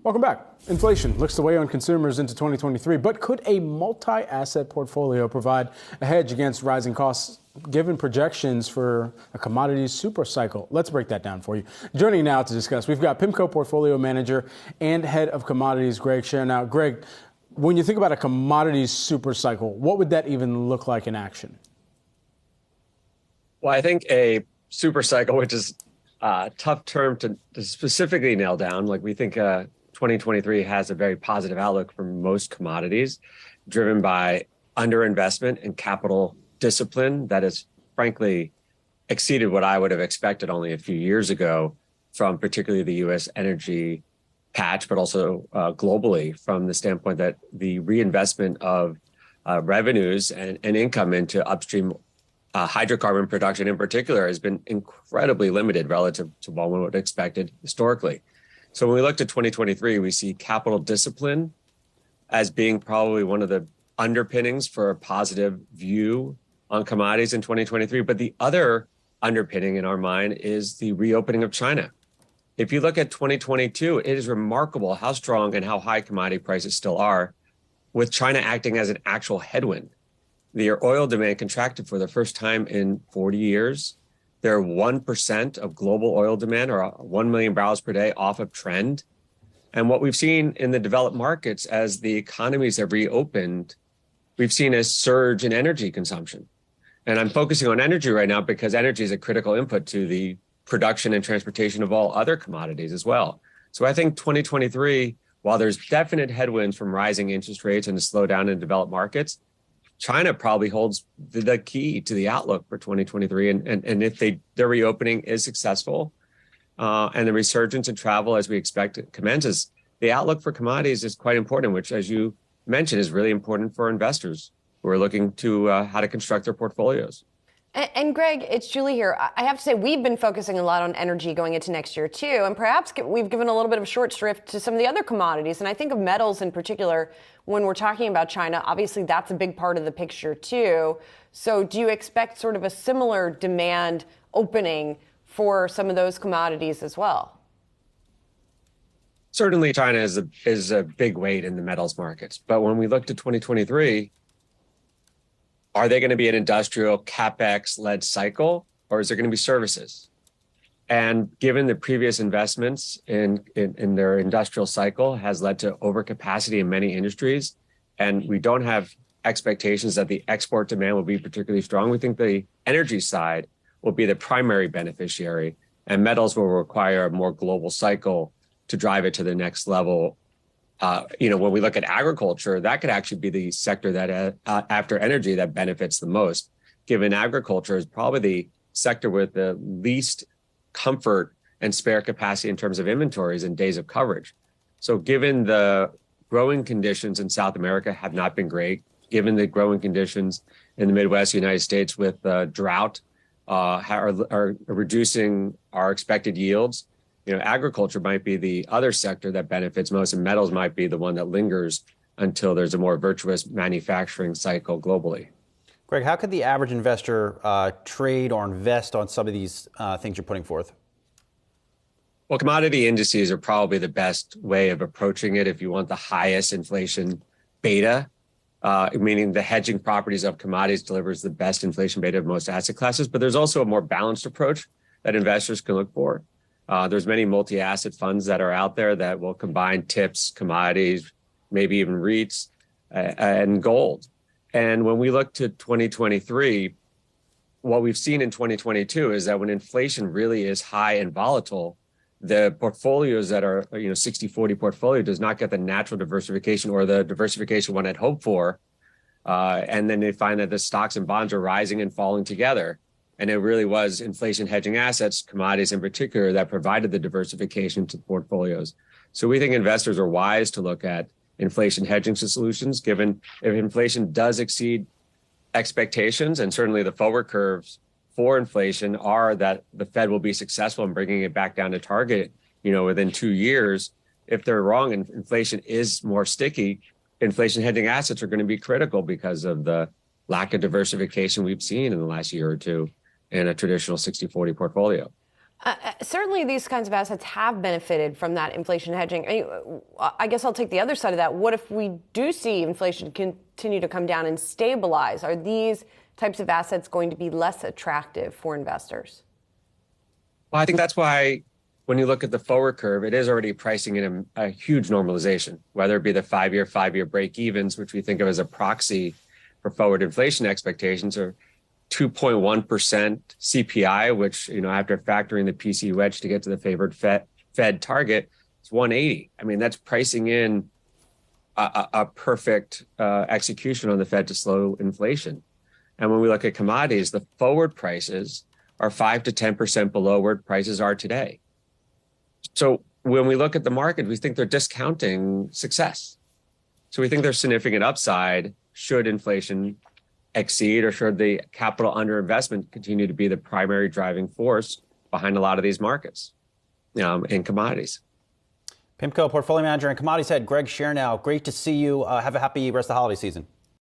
Welcome back. Inflation looks to weigh on consumers into 2023, but could a multi-asset portfolio provide a hedge against rising costs given projections for a commodities super cycle? Let's break that down for you. Joining now to discuss, we've got Pimco portfolio manager and head of commodities, Greg Sharenow. Greg, when you think about a commodities super cycle, what would that even look like in action? Well, I think a super cycle, which is a tough term to specifically nail down, like we think 2023 has a very positive outlook for most commodities, driven by underinvestment and capital discipline that has frankly exceeded what I would have expected only a few years ago from particularly the U.S. energy patch, but also globally from the standpoint that the reinvestment of revenues and income into upstream hydrocarbon production in particular has been incredibly limited relative to what one would have expected historically. So when we look to 2023, we see capital discipline as being probably one of the underpinnings for a positive view on commodities in 2023. But the other underpinning in our mind is the reopening of China. If you look at 2022, it is remarkable how strong and how high commodity prices still are, with China acting as an actual headwind. Their oil demand contracted for the first time in 40 years. They're 1% of global oil demand, or 1 million barrels per day, off of trend. And what we've seen in the developed markets as the economies have reopened, we've seen a surge in energy consumption. And I'm focusing on energy right now because energy is a critical input to the production and transportation of all other commodities as well. So I think 2023, while there's definite headwinds from rising interest rates and a slowdown in developed markets, China probably holds the key to the outlook for 2023. And if their reopening is successful and the resurgence in travel, as we expect, it commences, the outlook for commodities is quite important, which, as you mentioned, is really important for investors who are looking to how to construct their portfolios. And Greg, it's Julie here. I have to say, we've been focusing a lot on energy going into next year, too. And perhaps we've given a little bit of a short shrift to some of the other commodities. And I think of metals in particular when we're talking about China. Obviously, that's a big part of the picture, too. So do you expect sort of a similar demand opening for some of those commodities as well? Certainly, China is a big weight in the metals markets. But when we look to 2023, are they going to be an industrial CapEx-led cycle, or is there going to be services? And given the previous investments in their industrial cycle has led to overcapacity in many industries, and we don't have expectations that the export demand will be particularly strong, we think the energy side will be the primary beneficiary, and metals will require a more global cycle to drive it to the next level. When we look at agriculture, that could actually be the sector that after energy that benefits the most, given agriculture is probably the sector with the least comfort and spare capacity in terms of inventories and days of coverage. So given the growing conditions in South America have not been great, given the growing conditions in the Midwest United States with drought are reducing our expected yields, agriculture might be the other sector that benefits most, and metals might be the one that lingers until there's a more virtuous manufacturing cycle globally. Greg, how could the average investor trade or invest on some of these things you're putting forth? Well, commodity indices are probably the best way of approaching it if you want the highest inflation beta, meaning the hedging properties of commodities delivers the best inflation beta of most asset classes. But there's also a more balanced approach that investors can look for. There's many multi-asset funds that are out there that will combine tips, commodities, maybe even REITs, and gold. And when we look to 2023, what we've seen in 2022 is that when inflation really is high and volatile, the portfolios that are, 60-40 portfolio does not get the natural diversification or the diversification one had hoped for. And then they find that the stocks and bonds are rising and falling together. And it really was inflation hedging assets, commodities in particular, that provided the diversification to portfolios. So we think investors are wise to look at inflation hedging solutions, given if inflation does exceed expectations, and certainly the forward curves for inflation are that the Fed will be successful in bringing it back down to target, within 2 years. If they're wrong and inflation is more sticky, inflation hedging assets are going to be critical because of the lack of diversification we've seen in the last year or two in a traditional 60-40 portfolio. Certainly, these kinds of assets have benefited from that inflation hedging. I guess I'll take the other side of that. What if we do see inflation continue to come down and stabilize? Are these types of assets going to be less attractive for investors? Well, I think that's why when you look at the forward curve, it is already pricing in a huge normalization, whether it be the five-year break evens, which we think of as a proxy for forward inflation expectations, or 2.1% CPI, which, after factoring the PC wedge to get to the favored Fed target, it's 180. I mean, that's pricing in a perfect execution on the Fed to slow inflation. And when we look at commodities, the forward prices are 5 to 10% below where prices are today. So when we look at the market, we think they're discounting success. So we think there's significant upside should inflation exceed, or should the capital underinvestment continue to be the primary driving force behind a lot of these markets in commodities. Pimco portfolio manager and commodities head Greg Sharenow, great to see you. Have a happy rest of the holiday season.